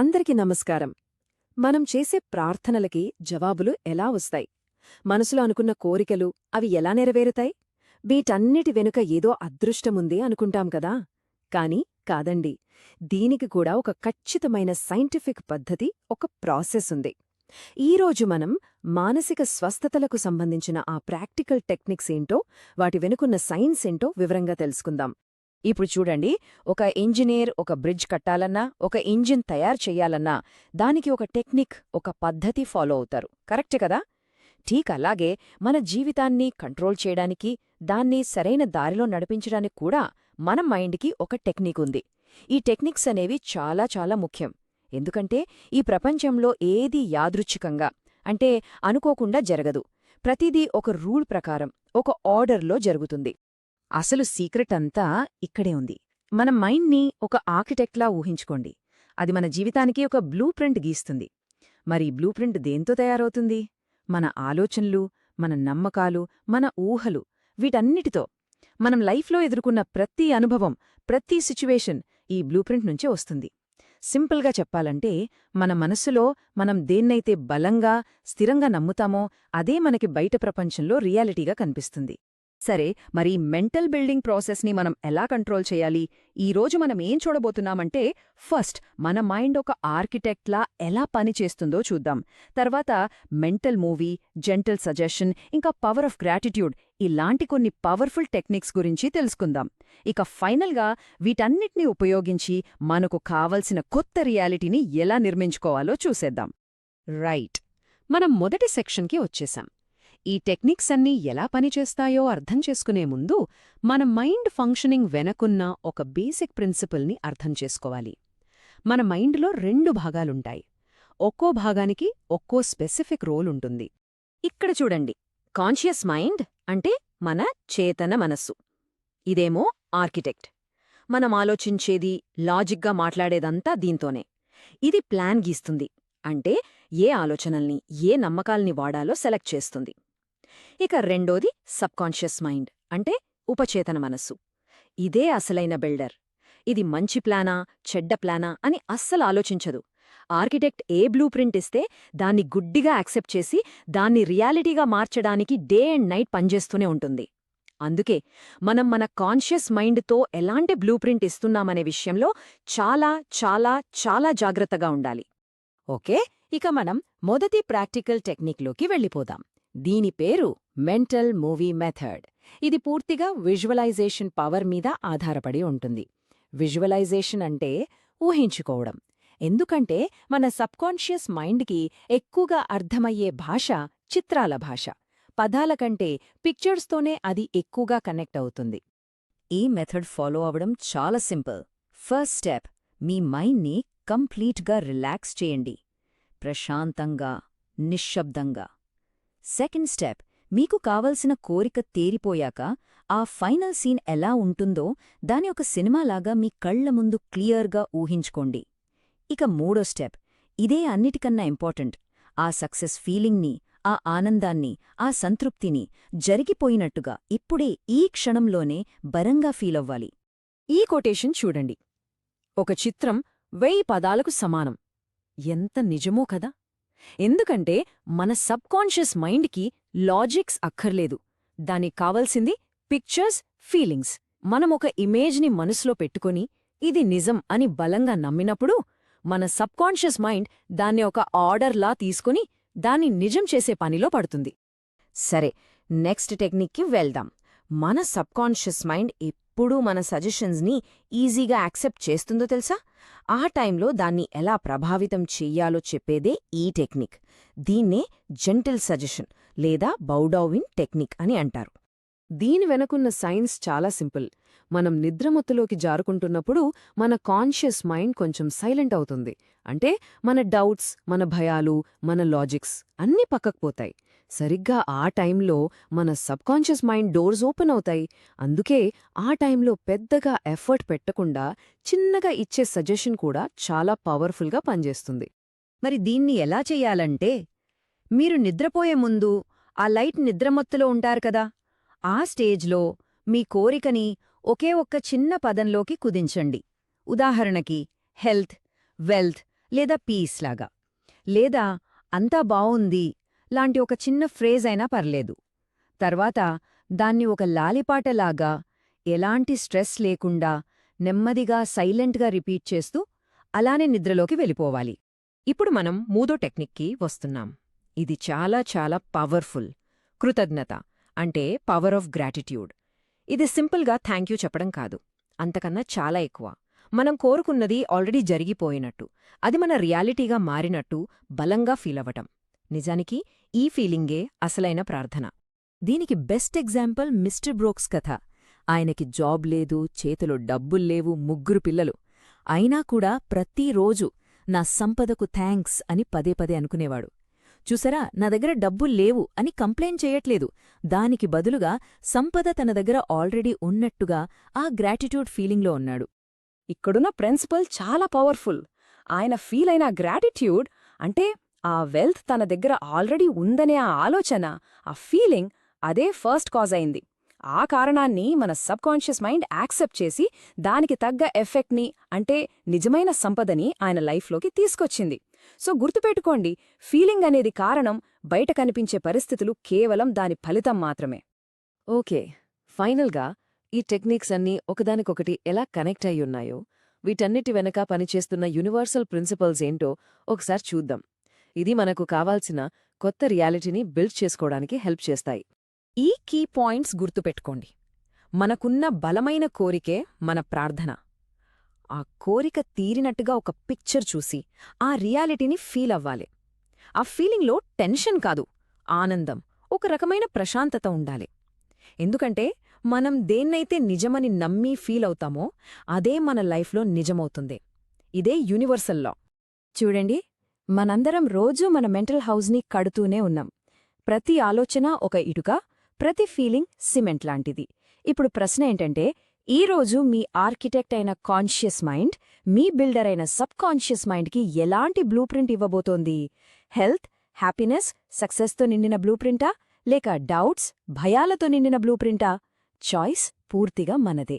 అందరికీ నమస్కారం. మనం చేసే ప్రార్థనలకి జవాబులు ఎలా వస్తాయి? మనసులో అనుకున్న కోరికలు అవి ఎలా నెరవేరుతాయి? వీటన్నిటి వెనుక ఏదో అదృష్టముంది అనుకుంటాం కదా? కాని కాదండి. దీనికి కూడా ఒక ఖచ్చితమైన సైంటిఫిక్ పద్ధతి, ఒక ప్రాసెస్ ఉంది. ఈరోజు మనం మానసిక స్వస్థతలకు సంబంధించిన ఆ ప్రాక్టికల్ టెక్నిక్స్ ఏంటో, వాటి వెనుకున్న సైన్స్ ఏంటో వివరంగా తెలుసుకుందాం. ఇప్పుడు చూడండి, ఒక ఇంజనీర్ ఒక బ్రిడ్జ్ కట్టాలన్నా, ఒక ఇంజిన్ తయారు చెయ్యాలన్నా దానికి ఒక టెక్నిక్, ఒక పద్ధతి ఫాలో అవుతారు. కరెక్టే కదా? ఠీక్ అలాగే మన జీవితాన్ని కంట్రోల్ చేయడానికి, దాన్ని సరైన దారిలో నడిపించడానికి కూడా మన మైండ్కి ఒక టెక్నిక్ ఉంది. ఈ టెక్నిక్స్ అనేవి చాలా చాలా ముఖ్యం. ఎందుకంటే ఈ ప్రపంచంలో ఏదీ యాదృచ్ఛికంగా, అంటే అనుకోకుండా జరగదు. ప్రతిదీ ఒక రూల్ ప్రకారం, ఒక ఆర్డర్లో జరుగుతుంది. అసలు సీక్రెట్ అంతా ఇక్కడే ఉంది. మన మైండ్ని ఒక ఆర్కిటెక్ట్లా ఊహించుకోండి. అది మన జీవితానికి ఒక బ్లూ ప్రింట్ గీస్తుంది. మరి బ్లూ ప్రింట్ దేంతో తయారవుతుంది? మన ఆలోచనలు, మన నమ్మకాలు, మన ఊహలు, వీటన్నిటితో. మనం లైఫ్లో ఎదుర్కొన్న ప్రతి అనుభవం, ప్రతి సిచ్యువేషన్ ఈ బ్లూ ప్రింట్ నుంచే వస్తుంది. సింపుల్గా చెప్పాలంటే, మన మనస్సులో మనం దేన్నైతే బలంగా, స్థిరంగా నమ్ముతామో అదే మనకి బయట ప్రపంచంలో రియాలిటీగా కనిపిస్తుంది. సరే, మరి మెంటల్ బిల్డింగ్ ప్రాసెస్ని మనం ఎలా కంట్రోల్ చేయాలి? ఈరోజు మనం ఏం చూడబోతున్నామంటే, ఫస్ట్ మన మైండ్ ఒక ఆర్కిటెక్ట్లా ఎలా పనిచేస్తుందో చూద్దాం. తర్వాత మెంటల్ మూవీ, జెంటల్ సజెషన్, ఇంకా పవర్ ఆఫ్ గ్రాటిట్యూడ్ ఇలాంటి కొన్ని పవర్ఫుల్ టెక్నిక్స్ గురించి తెలుసుకుందాం. ఇక ఫైనల్గా వీటన్నిటినీ ఉపయోగించి మనకు కావలసిన కొత్త రియాలిటీని ఎలా నిర్మించుకోవాలో చూసేద్దాం. రైట్, మనం మొదటి సెక్షన్కి వచ్చేశాం. ఈ టెక్నిక్స్ అన్నీ ఎలా పనిచేస్తాయో అర్థం చేసుకునే ముందు మన మైండ్ ఫంక్షనింగ్ వెనకున్న ఒక బేసిక్ ప్రిన్సిపల్ని అర్థం చేసుకోవాలి. మన మైండ్లో 2 భాగాలుంటాయి. ఒక్కో భాగానికి ఒక్కో స్పెసిఫిక్ రోల్ ఉంటుంది. ఇక్కడ చూడండి, కాన్షియస్ మైండ్ అంటే మన చేతన మనస్సు. ఇదేమో ఆర్కిటెక్ట్. మనం ఆలోచించేది, లాజిక్గా మాట్లాడేదంతా దీంతోనే. ఇది ప్లాన్ గీస్తుంది, అంటే ఏ ఆలోచనల్ని, ఏ నమ్మకాల్ని వాడాలో సెలెక్ట్ చేస్తుంది. ఇక రెండోది సబ్కాన్షియస్ మైండ్, అంటే ఉపచేతన మనస్సు. ఇదే అసలైన బిల్డర్. ఇది మంచి ప్లానా, చెడ్డ ప్లానా అని అస్సలు ఆలోచించదు. ఆర్కిటెక్ట్ ఏ బ్లూ ప్రింట్ ఇస్తే దాన్ని గుడ్డిగా యాక్సెప్ట్ చేసి, దాన్ని రియాలిటీగా మార్చడానికి డే అండ్ నైట్ పనిచేస్తూనే ఉంటుంది. అందుకే మనం మన కాన్షియస్ మైండ్తో ఎలాంటి బ్లూ ప్రింట్ ఇస్తున్నామనే విషయంలో చాలా చాలా చాలా జాగ్రత్తగా ఉండాలి. ఓకే, ఇక మనం మొదటి ప్రాక్టికల్ టెక్నిక్లోకి వెళ్ళిపోదాం. దీని పేరు మెంటల్ మూవీ మెథడ్. ఇది పూర్తిగా విజువలైజేషన్ పవర్ మీద ఆధారపడి ఉంటుంది. విజువలైజేషన్ అంటే ఊహించుకోవడం. ఎందుకంటే మన సబ్కాన్షియస్ మైండ్కి ఎక్కువగా అర్థమయ్యే భాష చిత్రాల భాష. పదాల కంటే పిక్చర్స్తోనే అది ఎక్కువగా కనెక్ట్ అవుతుంది. ఈ మెథడ్ ఫాలో అవడం చాలా సింపుల్. ఫస్ట్ స్టెప్, మీ మైండ్ని కంప్లీట్గా రిలాక్స్ చేయండి. ప్రశాంతంగా, నిశ్శబ్దంగా. సెకండ్ స్టెప్, మీకు కావలసిన కోరిక తేరిపోయాక ఆ ఫైనల్ సీన్ ఎలా ఉంటుందో దాని ఒక సినిమాలాగా మీ కళ్ల ముందు క్లియర్గా ఊహించుకోండి. ఇక మూడో స్టెప్, ఇదే అన్నిటికన్నా ఇంపార్టెంట్. ఆ సక్సెస్ ఫీలింగ్ని, ఆ ఆనందాన్ని, ఆ సంతృప్తిని జరిగిపోయినట్టుగా ఇప్పుడే ఈ క్షణంలోనే బరంగా ఫీలవ్వాలి. ఈ కొటేషన్ చూడండి, ఒక చిత్రం 1000 పదాలకు సమానం. ఎంత నిజమో కదా! ఎందుకంటే మన సబ్కాన్షియస్ మైండ్కి లాజిక్స్ అక్కర్లేదు. దానికి కావలసింది పిక్చర్స్, ఫీలింగ్స్. మనమొక ఇమేజ్ని మనసులో పెట్టుకుని ఇది నిజం అని బలంగా నమ్మినప్పుడు మన సబ్కాన్షియస్ మైండ్ దాన్ని ఒక ఆర్డర్లా తీసుకుని దాన్ని నిజం చేసే పనిలో పడుతుంది. సరే, నెక్స్ట్ టెక్నిక్కి వెళ్దాం. మన సబ్కాన్షియస్ మైండ్ ఎప్పుడూ మన సజెషన్స్ని ఈజీగా యాక్సెప్ట్ చేస్తుందో తెలుసా? ఆ టైంలో దాన్ని ఎలా ప్రభావితం చెయ్యాలో చెప్పేదే ఈ టెక్నిక్. దీన్నే జెంటిల్ సజెషన్ లేదా బౌడౌవిన్ టెక్నిక్ అని అంటారు. దీని వెనకున్న సైన్స్ చాలా సింపుల్. మనం నిద్రమత్తులోకి జారుకుంటున్నప్పుడు మన కాన్షియస్ మైండ్ కొంచెం సైలెంట్ అవుతుంది. అంటే మన డౌట్స్, మన భయాలు, మన లాజిక్స్ అన్నీ పక్కకు పోతాయి. సరిగ్గా ఆ టైంలో మన సబ్కాన్షియస్ మైండ్ డోర్స్ ఓపెన్ అవుతాయి. అందుకే ఆ టైంలో పెద్దగా ఎఫర్ట్ పెట్టకుండా చిన్నగా ఇచ్చే సజెషన్ కూడా చాలా పవర్ఫుల్గా పనిచేస్తుంది. మరి దీన్ని ఎలా చెయ్యాలంటే, మీరు నిద్రపోయే ముందు ఆ లైట్ నిద్రమత్తులో ఉంటారు కదా, ఆ స్టేజ్లో మీ కోరికని ఒకే ఒక్క చిన్న పదంలోకి కుదించండి. ఉదాహరణకి హెల్త్, వెల్త్ లేదా పీస్ లాగా. లేదా అంతా బావుంది లాంటి ఒక చిన్న ఫ్రేజ్ అయినా పర్లేదు. తర్వాత దాన్ని ఒక లాలిపాటలాగా, ఎలాంటి స్ట్రెస్ లేకుండా, నెమ్మదిగా సైలెంట్గా రిపీట్ చేస్తూ అలానే నిద్రలోకి వెళ్ళిపోవాలి. ఇప్పుడు మనం మూడో టెక్నిక్కి వస్తున్నాం. ఇది చాలా చాలా పవర్ఫుల్. కృతజ్ఞత అంటే పవర్ ఆఫ్ గ్రాటిట్యూడ్. ఇది సింపుల్గా థ్యాంక్ యూ చెప్పడం కాదు, అంతకన్నా చాలా ఎక్కువ. మనం కోరుకున్నది ఆల్రెడీ జరిగిపోయినట్టు, అది మన రియాలిటీగా మారినట్టు బలంగా ఫీలవటం. నిజానికి ఈ ఫీలింగే అసలైన ప్రార్థన. దీనికి బెస్ట్ ఎగ్జాంపుల్ మిస్టర్ బ్రోక్స్ కథ. ఆయనకి జాబ్ లేదు, చేతిలో డబ్బుల్లేవు, 3 పిల్లలు. అయినా కూడా ప్రతిరోజు నా సంపదకు థ్యాంక్స్ అని పదే పదే అనుకునేవాడు. చూసరా, నా దగ్గర డబ్బుల్లేవు అని కంప్లైంట్ చేయట్లేదు. దానికి బదులుగా సంపద తన దగ్గర ఆల్రెడీ ఉన్నట్టుగా ఆ గ్రాటిట్యూడ్ ఫీలింగ్లో ఉన్నాడు. ఇక్కడున్న ప్రిన్సిపల్ చాలా పవర్ఫుల్. ఆయన ఫీల్ అయిన గ్రాటిట్యూడ్ అంటే ఆ వెల్త్ తన దగ్గర ఆల్రెడీ ఉందనే ఆ ఆలోచన, ఆ ఫీలింగ్, అదే ఫస్ట్ కాజ్ అయింది. ఆ కారణాన్ని మన సబ్కాన్షియస్ మైండ్ యాక్సెప్ట్ చేసి దానికి తగ్గ ఎఫెక్ట్ని, అంటే నిజమైన సంపదని ఆయన లైఫ్లోకి తీసుకొచ్చింది. సో గుర్తుపెట్టుకోండి, ఫీలింగ్ అనేది కారణం, బయట కనిపించే పరిస్థితులు కేవలం దాని ఫలితం మాత్రమే. ఓకే, ఫైనల్గా ఈ టెక్నిక్స్ అన్నీ ఒకదానికొకటి ఎలా కనెక్ట్ అయ్యున్నాయో, వీటన్నిటి వెనక పనిచేస్తున్న యూనివర్సల్ ప్రిన్సిపల్స్ ఏంటో ఒకసారి చూద్దాం. ఇది మనకు కావాల్సిన కొత్త రియాలిటీని బిల్డ్ చేసుకోవడానికి హెల్ప్ చేస్తాయి. ఈ కీ పాయింట్స్ గుర్తుపెట్టుకోండి. మనకున్న బలమైన కోరికే మన ప్రార్థన. ఆ కోరిక తీరినట్టుగా ఒక పిక్చర్ చూసి ఆ రియాలిటీని ఫీల్ అవ్వాలి. ఆ ఫీలింగ్లో టెన్షన్ కాదు, ఆనందం, ఒక రకమైన ప్రశాంతత ఉండాలి. ఎందుకంటే మనం దేన్నైతే నిజమని నమ్మి ఫీల్ అవుతామో అదే మన లైఫ్లో నిజమవుతుంది. ఇదే యూనివర్సల్ లా. చూడండి, మనందరం రోజూ మన మెంటల్ హౌస్ని కడుతూనే ఉన్నాం. ప్రతి ఆలోచన ఒక ఇటుక, ప్రతి ఫీలింగ్ సిమెంట్ లాంటిది. ఇప్పుడు ప్రశ్న ఏంటంటే, ఈరోజు మీ ఆర్కిటెక్ట్ అయిన కాన్షియస్ మైండ్ మీ బిల్డర్ అయిన సబ్ కాన్షియస్ మైండ్కి ఎలాంటి బ్లూ ప్రింట్ ఇవ్వబోతోంది? హెల్త్, హ్యాపీనెస్, సక్సెస్తో నిండిన బ్లూ ప్రింటా, లేక డౌట్స్, భయాలతో నిండిన బ్లూ ప్రింటా? చాయిస్ పూర్తిగా మనదే.